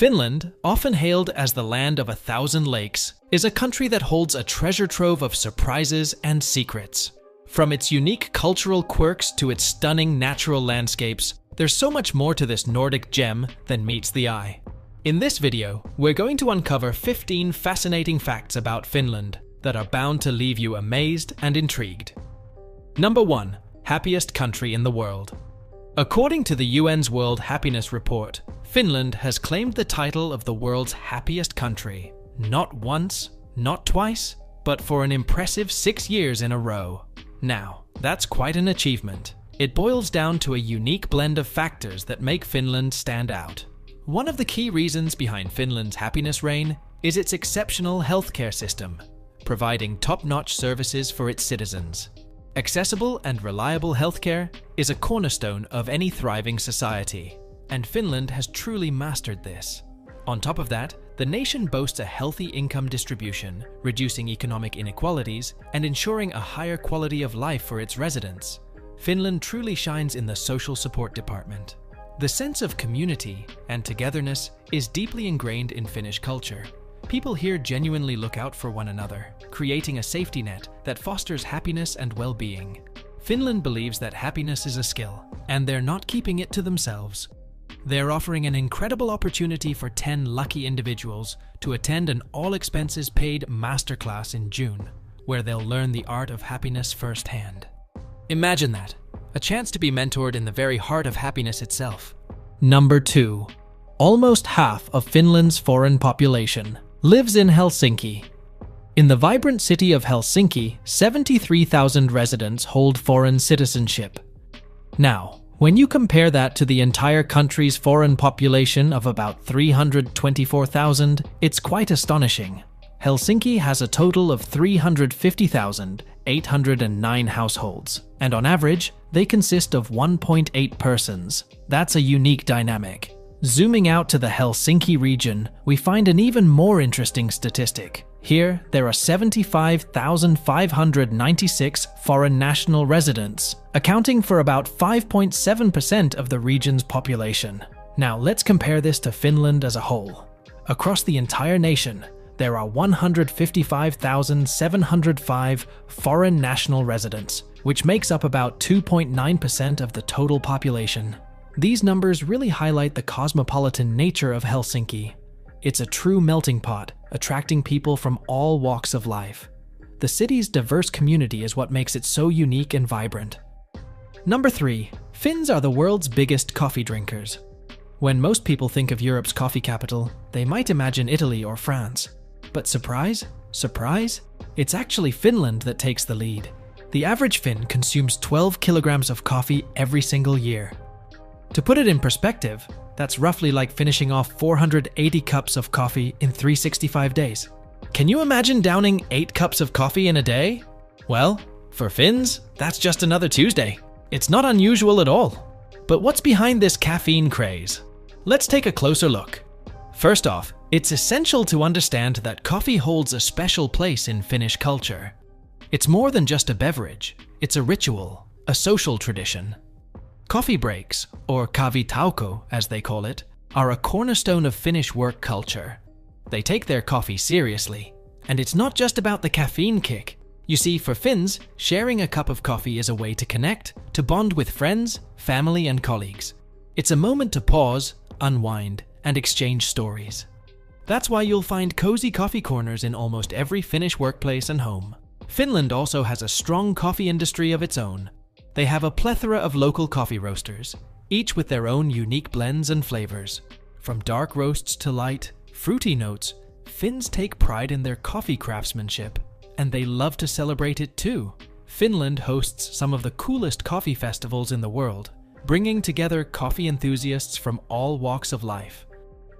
Finland, often hailed as the land of 1,000 lakes, is a country that holds a treasure trove of surprises and secrets. From its unique cultural quirks to its stunning natural landscapes, there's so much more to this Nordic gem than meets the eye. In this video, we're going to uncover 15 fascinating facts about Finland that are bound to leave you amazed and intrigued. Number 1. Happiest country in the world. According to the UN's World Happiness Report, Finland has claimed the title of the world's happiest country, not once, not twice, but for an impressive 6 years in a row. Now, that's quite an achievement. It boils down to a unique blend of factors that make Finland stand out. One of the key reasons behind Finland's happiness reign is its exceptional healthcare system, providing top-notch services for its citizens. Accessible and reliable healthcare is a cornerstone of any thriving society, and Finland has truly mastered this. On top of that, the nation boasts a healthy income distribution, reducing economic inequalities and ensuring a higher quality of life for its residents. Finland truly shines in the social support department. The sense of community and togetherness is deeply ingrained in Finnish culture. People here genuinely look out for one another, creating a safety net that fosters happiness and well-being. Finland believes that happiness is a skill, and they're not keeping it to themselves. They're offering an incredible opportunity for 10 lucky individuals to attend an all-expenses-paid masterclass in June, where they'll learn the art of happiness firsthand. Imagine that, a chance to be mentored in the very heart of happiness itself. Number 2. Almost half of Finland's foreign population lives in Helsinki. In the vibrant city of Helsinki, 73,000 residents hold foreign citizenship. Now, when you compare that to the entire country's foreign population of about 324,000, it's quite astonishing. Helsinki has a total of 350,809 households, and on average, they consist of 1.8 persons. That's a unique dynamic. Zooming out to the Helsinki region, we find an even more interesting statistic. Here, there are 75,596 foreign national residents, accounting for about 5.7% of the region's population. Now, let's compare this to Finland as a whole. Across the entire nation, there are 155,705 foreign national residents, which makes up about 2.9% of the total population. These numbers really highlight the cosmopolitan nature of Helsinki. It's a true melting pot, attracting people from all walks of life. The city's diverse community is what makes it so unique and vibrant. Number 3. Finns are the world's biggest coffee drinkers. When most people think of Europe's coffee capital, they might imagine Italy or France. But surprise? Surprise? It's actually Finland that takes the lead. The average Finn consumes 12 kilograms of coffee every single year. To put it in perspective, that's roughly like finishing off 480 cups of coffee in 365 days. Can you imagine downing 8 cups of coffee in a day? Well, for Finns, that's just another Tuesday. It's not unusual at all. But what's behind this caffeine craze? Let's take a closer look. First off, it's essential to understand that coffee holds a special place in Finnish culture. It's more than just a beverage. It's a ritual, a social tradition. Coffee breaks, or kahvitauko as they call it, are a cornerstone of Finnish work culture. They take their coffee seriously, and it's not just about the caffeine kick. You see, for Finns, sharing a cup of coffee is a way to connect, to bond with friends, family, and colleagues. It's a moment to pause, unwind, and exchange stories. That's why you'll find cozy coffee corners in almost every Finnish workplace and home. Finland also has a strong coffee industry of its own. They have a plethora of local coffee roasters, each with their own unique blends and flavors. From dark roasts to light, fruity notes, Finns take pride in their coffee craftsmanship, and they love to celebrate it too. Finland hosts some of the coolest coffee festivals in the world, bringing together coffee enthusiasts from all walks of life.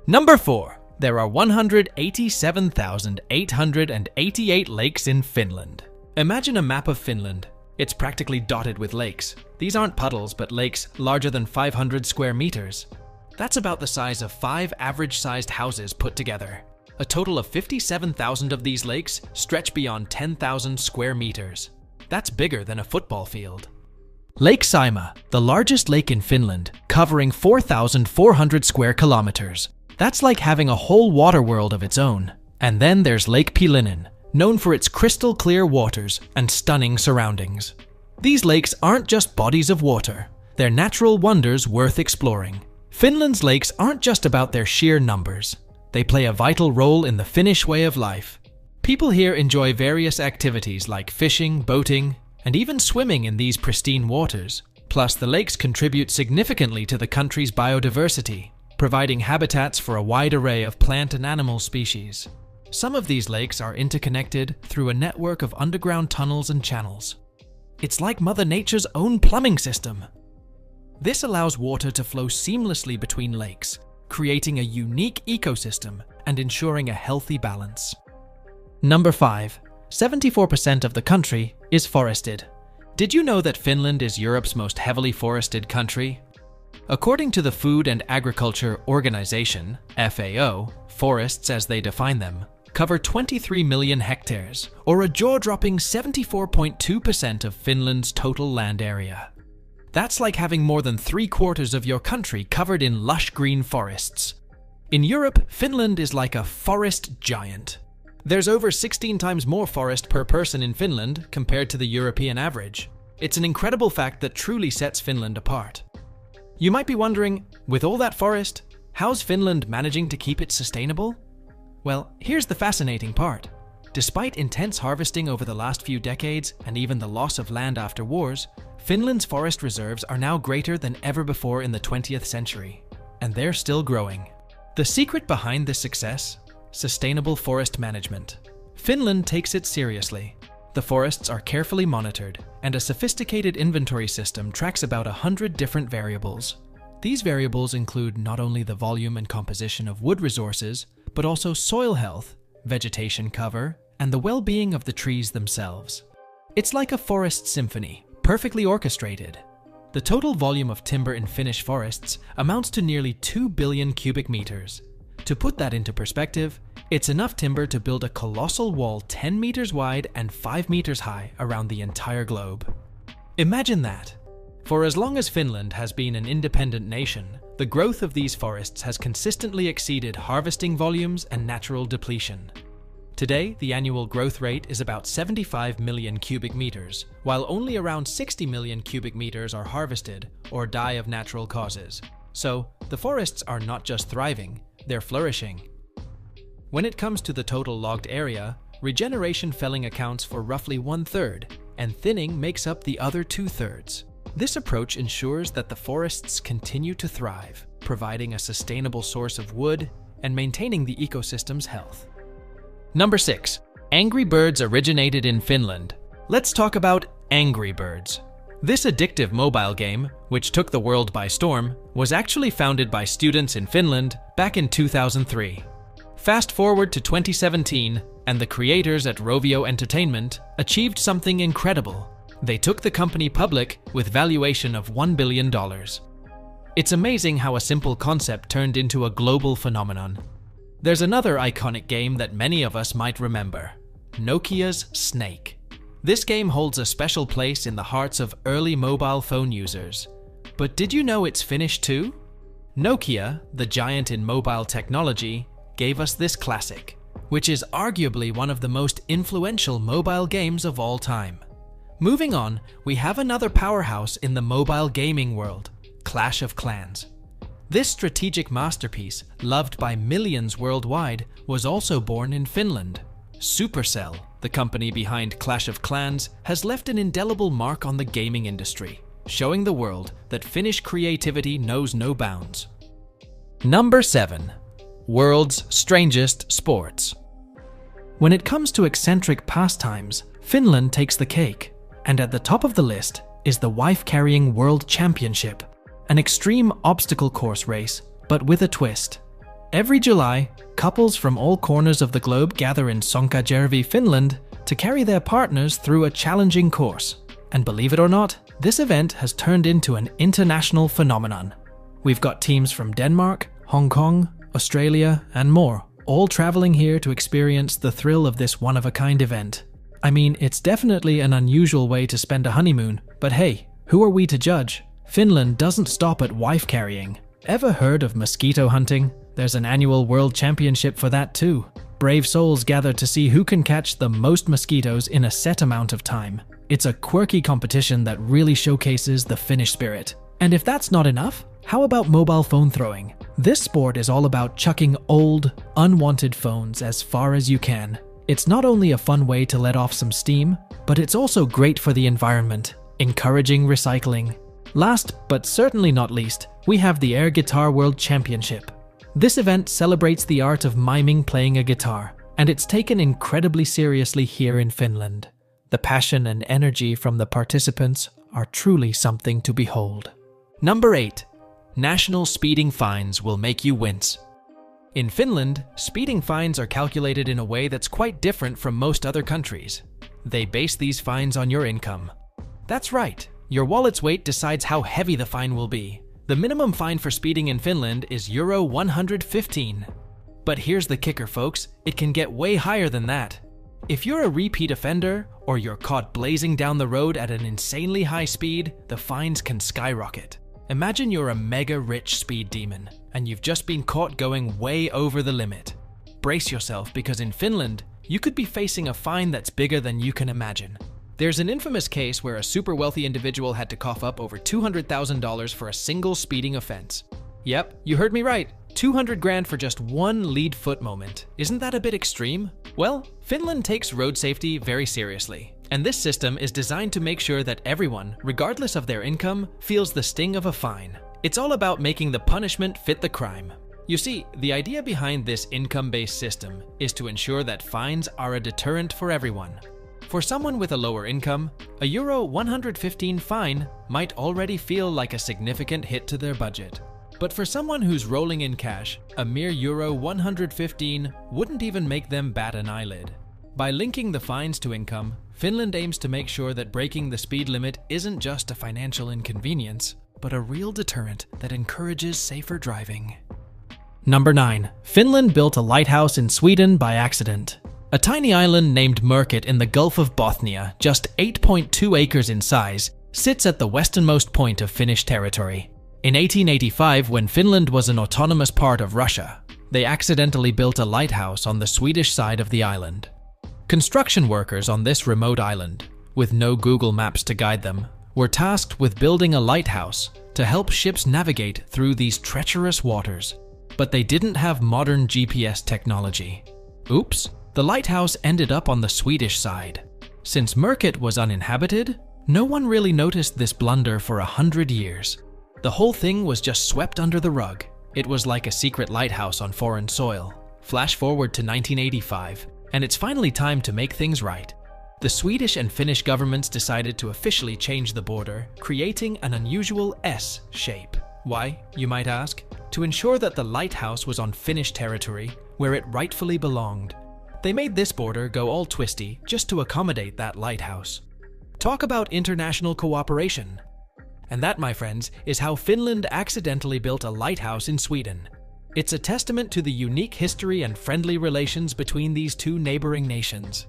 Number 4. There are 187,888 lakes in Finland. Imagine a map of Finland. It's practically dotted with lakes. These aren't puddles, but lakes larger than 500 square meters. That's about the size of 5 average-sized houses put together. A total of 57,000 of these lakes stretch beyond 10,000 square meters. That's bigger than a football field. Lake Saimaa, the largest lake in Finland, covering 4,400 square kilometers. That's like having a whole water world of its own. And then there's Lake Pilinen, known for its crystal clear waters and stunning surroundings. These lakes aren't just bodies of water, they're natural wonders worth exploring. Finland's lakes aren't just about their sheer numbers. They play a vital role in the Finnish way of life. People here enjoy various activities like fishing, boating, and even swimming in these pristine waters. Plus, the lakes contribute significantly to the country's biodiversity, providing habitats for a wide array of plant and animal species. Some of these lakes are interconnected through a network of underground tunnels and channels. It's like Mother Nature's own plumbing system. This allows water to flow seamlessly between lakes, creating a unique ecosystem and ensuring a healthy balance. Number 5. 74% of the country is forested. Did you know that Finland is Europe's most heavily forested country? According to the Food and Agriculture Organization, FAO, forests as they define them cover 23 million hectares, or a jaw-dropping 74.2% of Finland's total land area. That's like having more than 3/4 of your country covered in lush green forests. In Europe, Finland is like a forest giant. There's over 16 times more forest per person in Finland compared to the European average. It's an incredible fact that truly sets Finland apart. You might be wondering, with all that forest, how's Finland managing to keep it sustainable? Well, here's the fascinating part. Despite intense harvesting over the last few decades and even the loss of land after wars, Finland's forest reserves are now greater than ever before in the 20th century, and they're still growing. The secret behind this success? Sustainable forest management. Finland takes it seriously. The forests are carefully monitored, and a sophisticated inventory system tracks about 100 different variables. These variables include not only the volume and composition of wood resources, but also soil health, vegetation cover, and the well-being of the trees themselves. It's like a forest symphony, perfectly orchestrated. The total volume of timber in Finnish forests amounts to nearly 2 billion cubic meters. To put that into perspective, it's enough timber to build a colossal wall 10 meters wide and 5 meters high around the entire globe. Imagine that! For as long as Finland has been an independent nation, the growth of these forests has consistently exceeded harvesting volumes and natural depletion. Today, the annual growth rate is about 75 million cubic meters, while only around 60 million cubic meters are harvested or die of natural causes. So, the forests are not just thriving, they're flourishing. When it comes to the total logged area, regeneration felling accounts for roughly 1/3, and thinning makes up the other 2/3. This approach ensures that the forests continue to thrive, providing a sustainable source of wood and maintaining the ecosystem's health. Number 6. Angry Birds originated in Finland. Let's talk about Angry Birds. This addictive mobile game, which took the world by storm, was actually founded by students in Finland back in 2003. Fast forward to 2017, and the creators at Rovio Entertainment achieved something incredible. They took the company public with valuation of $1 billion. It's amazing how a simple concept turned into a global phenomenon. There's another iconic game that many of us might remember, Nokia's Snake. This game holds a special place in the hearts of early mobile phone users. But did you know it's Finnish too? Nokia, the giant in mobile technology, gave us this classic, which is arguably one of the most influential mobile games of all time. Moving on, we have another powerhouse in the mobile gaming world, Clash of Clans. This strategic masterpiece, loved by millions worldwide, was also born in Finland. Supercell, the company behind Clash of Clans, has left an indelible mark on the gaming industry, showing the world that Finnish creativity knows no bounds. Number 7. World's Strangest Sports. When it comes to eccentric pastimes, Finland takes the cake. And at the top of the list is the Wife-Carrying World Championship, an extreme obstacle course race, but with a twist. Every July, couples from all corners of the globe gather in Sonkajärvi, Finland, to carry their partners through a challenging course. And believe it or not, this event has turned into an international phenomenon. We've got teams from Denmark, Hong Kong, Australia, and more, all traveling here to experience the thrill of this one-of-a-kind event. I mean, it's definitely an unusual way to spend a honeymoon, but hey, who are we to judge? Finland doesn't stop at wife carrying. Ever heard of mosquito hunting? There's an annual world championship for that too. Brave souls gather to see who can catch the most mosquitoes in a set amount of time. It's a quirky competition that really showcases the Finnish spirit. And if that's not enough, how about mobile phone throwing? This sport is all about chucking old, unwanted phones as far as you can. It's not only a fun way to let off some steam, but it's also great for the environment, encouraging recycling. Last, but certainly not least, we have the Air Guitar World Championship. This event celebrates the art of miming playing a guitar, and it's taken incredibly seriously here in Finland. The passion and energy from the participants are truly something to behold. Number 8. National speeding fines will make you wince. In Finland, speeding fines are calculated in a way that's quite different from most other countries. They base these fines on your income. That's right, your wallet's weight decides how heavy the fine will be. The minimum fine for speeding in Finland is Euro 115. But here's the kicker, folks, it can get way higher than that. If you're a repeat offender, or you're caught blazing down the road at an insanely high speed, the fines can skyrocket. Imagine you're a mega rich speed demon, and you've just been caught going way over the limit. Brace yourself, because in Finland, you could be facing a fine that's bigger than you can imagine. There's an infamous case where a super wealthy individual had to cough up over $200,000 for a single speeding offense. Yep, you heard me right. 200 grand for just one lead foot moment. Isn't that a bit extreme? Well, Finland takes road safety very seriously, and this system is designed to make sure that everyone, regardless of their income, feels the sting of a fine. It's all about making the punishment fit the crime. You see, the idea behind this income-based system is to ensure that fines are a deterrent for everyone. For someone with a lower income, a Euro 115 fine might already feel like a significant hit to their budget. But for someone who's rolling in cash, a mere Euro 115 wouldn't even make them bat an eyelid. By linking the fines to income, Finland aims to make sure that breaking the speed limit isn't just a financial inconvenience, but a real deterrent that encourages safer driving. Number 9. Finland built a lighthouse in Sweden by accident. A tiny island named Merkit in the Gulf of Bothnia, just 8.2 acres in size, sits at the westernmost point of Finnish territory. In 1885, when Finland was an autonomous part of Russia, they accidentally built a lighthouse on the Swedish side of the island. Construction workers on this remote island, with no Google Maps to guide them, were tasked with building a lighthouse to help ships navigate through these treacherous waters. But they didn't have modern GPS technology. Oops, the lighthouse ended up on the Swedish side. Since Merkit was uninhabited, no one really noticed this blunder for 100 years. The whole thing was just swept under the rug. It was like a secret lighthouse on foreign soil. Flash forward to 1985, and it's finally time to make things right. The Swedish and Finnish governments decided to officially change the border, creating an unusual S shape. Why, you might ask? To ensure that the lighthouse was on Finnish territory, where it rightfully belonged. They made this border go all twisty just to accommodate that lighthouse. Talk about international cooperation. And that, my friends, is how Finland accidentally built a lighthouse in Sweden. It's a testament to the unique history and friendly relations between these two neighboring nations.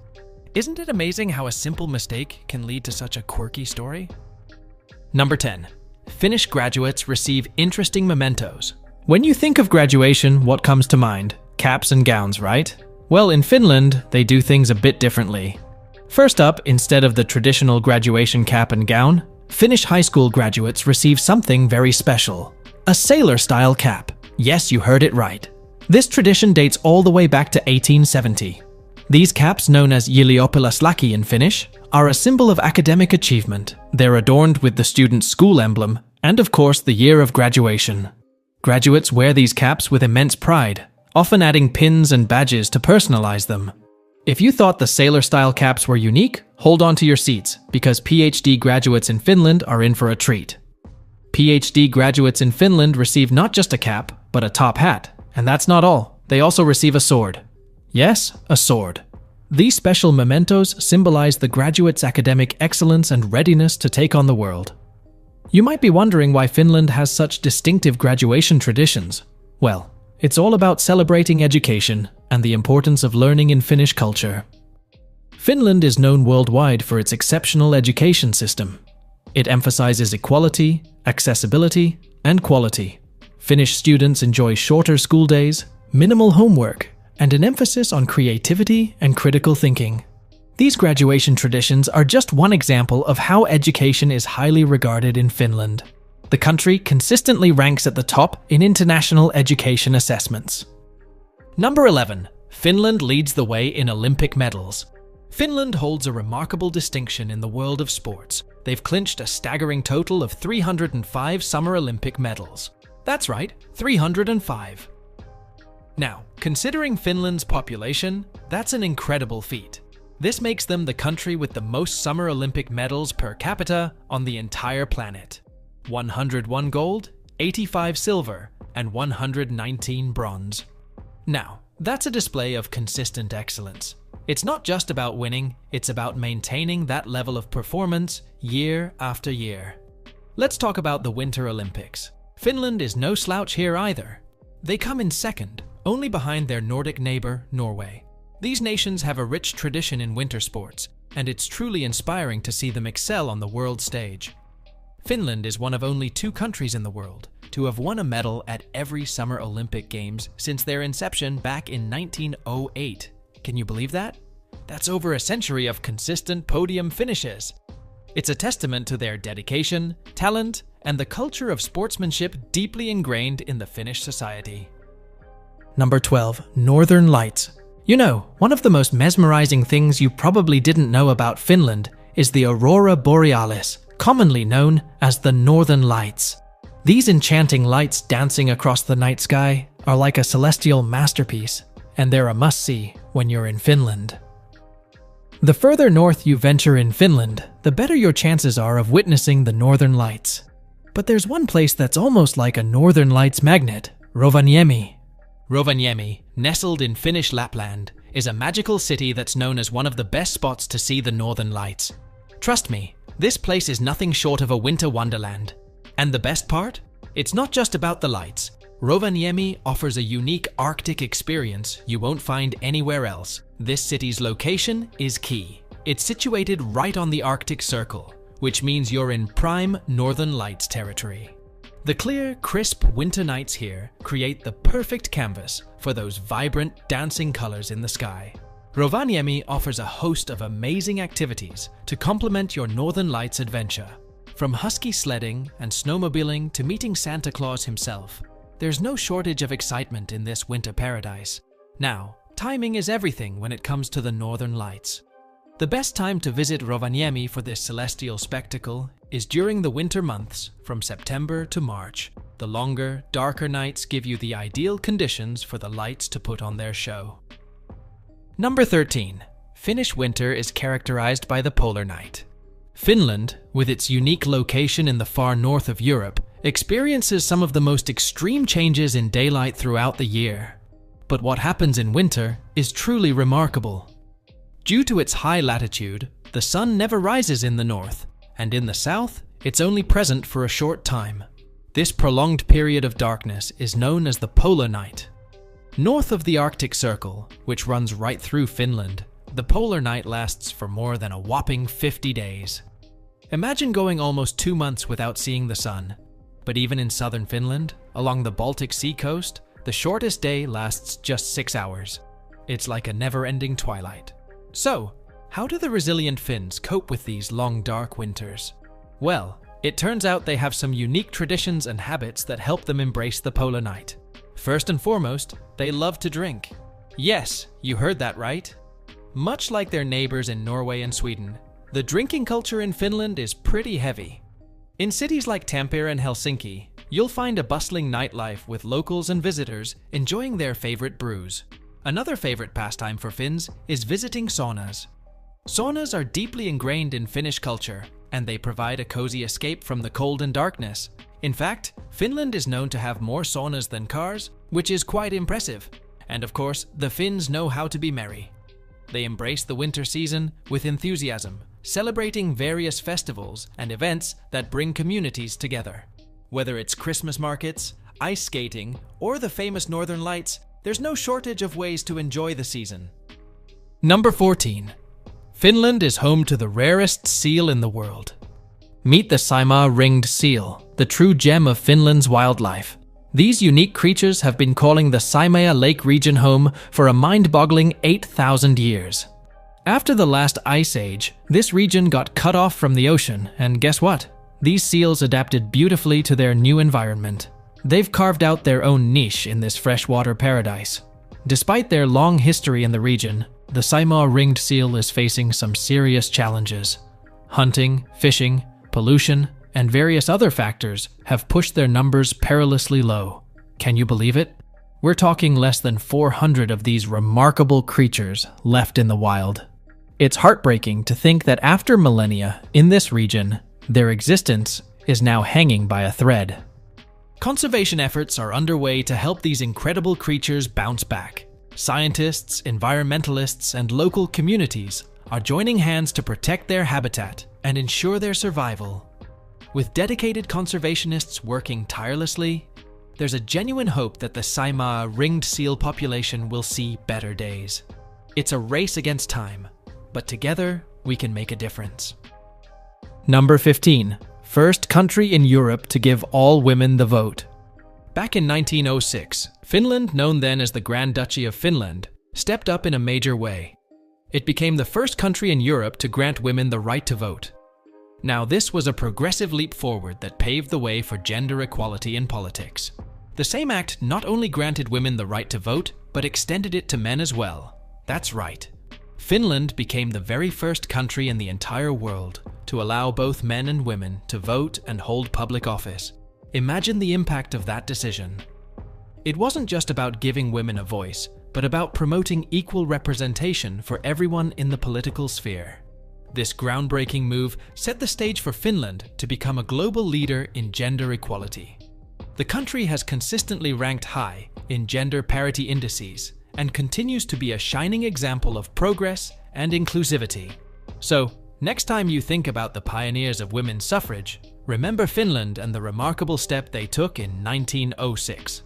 Isn't it amazing how a simple mistake can lead to such a quirky story? Number 10. Finnish graduates receive interesting mementos. When you think of graduation, what comes to mind? Caps and gowns, right? Well, in Finland, they do things a bit differently. First up, instead of the traditional graduation cap and gown, Finnish high school graduates receive something very special. A sailor-style cap. Yes, you heard it right. This tradition dates all the way back to 1870. These caps, known as ylioppilaslaki in Finnish, are a symbol of academic achievement. They're adorned with the student's school emblem, and of course the year of graduation. Graduates wear these caps with immense pride, often adding pins and badges to personalize them. If you thought the sailor-style caps were unique, hold on to your seats, because PhD graduates in Finland are in for a treat. PhD graduates in Finland receive not just a cap, but a top hat. And that's not all. They also receive a sword. Yes, a sword. These special mementos symbolize the graduate's academic excellence and readiness to take on the world. You might be wondering why Finland has such distinctive graduation traditions. Well, it's all about celebrating education and the importance of learning in Finnish culture. Finland is known worldwide for its exceptional education system. It emphasizes equality, accessibility, and quality. Finnish students enjoy shorter school days, minimal homework, and an emphasis on creativity and critical thinking. These graduation traditions are just one example of how education is highly regarded in Finland. The country consistently ranks at the top in international education assessments. Number 11. Finland leads the way in Olympic medals. Finland holds a remarkable distinction in the world of sports. They've clinched a staggering total of 305 Summer Olympic medals. That's right, 305. Now, considering Finland's population, that's an incredible feat. This makes them the country with the most Summer Olympic medals per capita on the entire planet. 101 gold, 85 silver, and 119 bronze. Now, that's a display of consistent excellence. It's not just about winning, it's about maintaining that level of performance year after year. Let's talk about the Winter Olympics. Finland is no slouch here either. They come in second, only behind their Nordic neighbor, Norway. These nations have a rich tradition in winter sports, and it's truly inspiring to see them excel on the world stage. Finland is one of only 2 countries in the world to have won a medal at every Summer Olympic Games since their inception back in 1908. Can you believe that? That's over a century of consistent podium finishes. It's a testament to their dedication, talent, and the culture of sportsmanship deeply ingrained in the Finnish society. Number 12. Northern Lights. You know, one of the most mesmerizing things you probably didn't know about Finland is the Aurora Borealis, commonly known as the Northern Lights. These enchanting lights dancing across the night sky are like a celestial masterpiece, and they're a must-see when you're in Finland. The further north you venture in Finland, the better your chances are of witnessing the Northern Lights. But there's one place that's almost like a Northern Lights magnet, Rovaniemi. Rovaniemi, nestled in Finnish Lapland, is a magical city that's known as one of the best spots to see the Northern Lights. Trust me, this place is nothing short of a winter wonderland. And the best part? It's not just about the lights. Rovaniemi offers a unique Arctic experience you won't find anywhere else. This city's location is key. It's situated right on the Arctic Circle, which means you're in prime Northern Lights territory. The clear, crisp winter nights here create the perfect canvas for those vibrant, dancing colors in the sky. Rovaniemi offers a host of amazing activities to complement your Northern Lights adventure. From husky sledding and snowmobiling to meeting Santa Claus himself, there's no shortage of excitement in this winter paradise. Now, timing is everything when it comes to the Northern Lights. The best time to visit Rovaniemi for this celestial spectacle is during the winter months from September to March. The longer, darker nights give you the ideal conditions for the lights to put on their show. Number 13. Finnish winter is characterized by the polar night. Finland, with its unique location in the far north of Europe, experiences some of the most extreme changes in daylight throughout the year. But what happens in winter is truly remarkable. Due to its high latitude, the sun never rises in the north, and in the south, it's only present for a short time. This prolonged period of darkness is known as the polar night. North of the Arctic Circle, which runs right through Finland, the polar night lasts for more than a whopping 50 days. Imagine going almost 2 months without seeing the sun. But even in southern Finland, along the Baltic Sea coast, the shortest day lasts just 6 hours. It's like a never-ending twilight. So, how do the resilient Finns cope with these long, dark winters? Well, it turns out they have some unique traditions and habits that help them embrace the polar night. First and foremost, they love to drink. Yes, you heard that right. Much like their neighbors in Norway and Sweden, the drinking culture in Finland is pretty heavy. In cities like Tampere and Helsinki, you'll find a bustling nightlife with locals and visitors enjoying their favorite brews. Another favorite pastime for Finns is visiting saunas. Saunas are deeply ingrained in Finnish culture, and they provide a cozy escape from the cold and darkness. In fact, Finland is known to have more saunas than cars, which is quite impressive. And of course, the Finns know how to be merry. They embrace the winter season with enthusiasm, celebrating various festivals and events that bring communities together. Whether it's Christmas markets, ice skating, or the famous Northern Lights, there's no shortage of ways to enjoy the season. Number 14. Finland is home to the rarest seal in the world. Meet the Saimaa ringed seal, the true gem of Finland's wildlife. These unique creatures have been calling the Saimaa Lake region home for a mind-boggling 8,000 years. After the last ice age, this region got cut off from the ocean, and guess what? These seals adapted beautifully to their new environment. They've carved out their own niche in this freshwater paradise. Despite their long history in the region, the Saimaa ringed seal is facing some serious challenges. Hunting, fishing, pollution, and various other factors have pushed their numbers perilously low. Can you believe it? We're talking less than 400 of these remarkable creatures left in the wild. It's heartbreaking to think that after millennia in this region, their existence is now hanging by a thread. Conservation efforts are underway to help these incredible creatures bounce back. Scientists, environmentalists, and local communities are joining hands to protect their habitat and ensure their survival. With dedicated conservationists working tirelessly, there's a genuine hope that the Saimaa ringed seal population will see better days. It's a race against time, but together we can make a difference. Number 15. First country in Europe to give all women the vote. Back in 1906, Finland, known then as the Grand Duchy of Finland, stepped up in a major way. It became the first country in Europe to grant women the right to vote. Now, this was a progressive leap forward that paved the way for gender equality in politics. The same act not only granted women the right to vote, but extended it to men as well. That's right. Finland became the very first country in the entire world to allow both men and women to vote and hold public office. Imagine the impact of that decision. It wasn't just about giving women a voice, but about promoting equal representation for everyone in the political sphere. This groundbreaking move set the stage for Finland to become a global leader in gender equality. The country has consistently ranked high in gender parity indices and continues to be a shining example of progress and inclusivity. So, next time you think about the pioneers of women's suffrage, remember Finland and the remarkable step they took in 1906.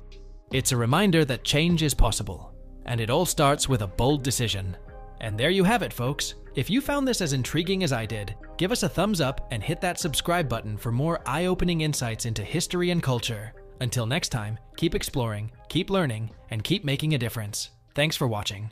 It's a reminder that change is possible, and it all starts with a bold decision. And there you have it, folks. If you found this as intriguing as I did, give us a thumbs up and hit that subscribe button for more eye-opening insights into history and culture. Until next time, keep exploring, keep learning, and keep making a difference. Thanks for watching.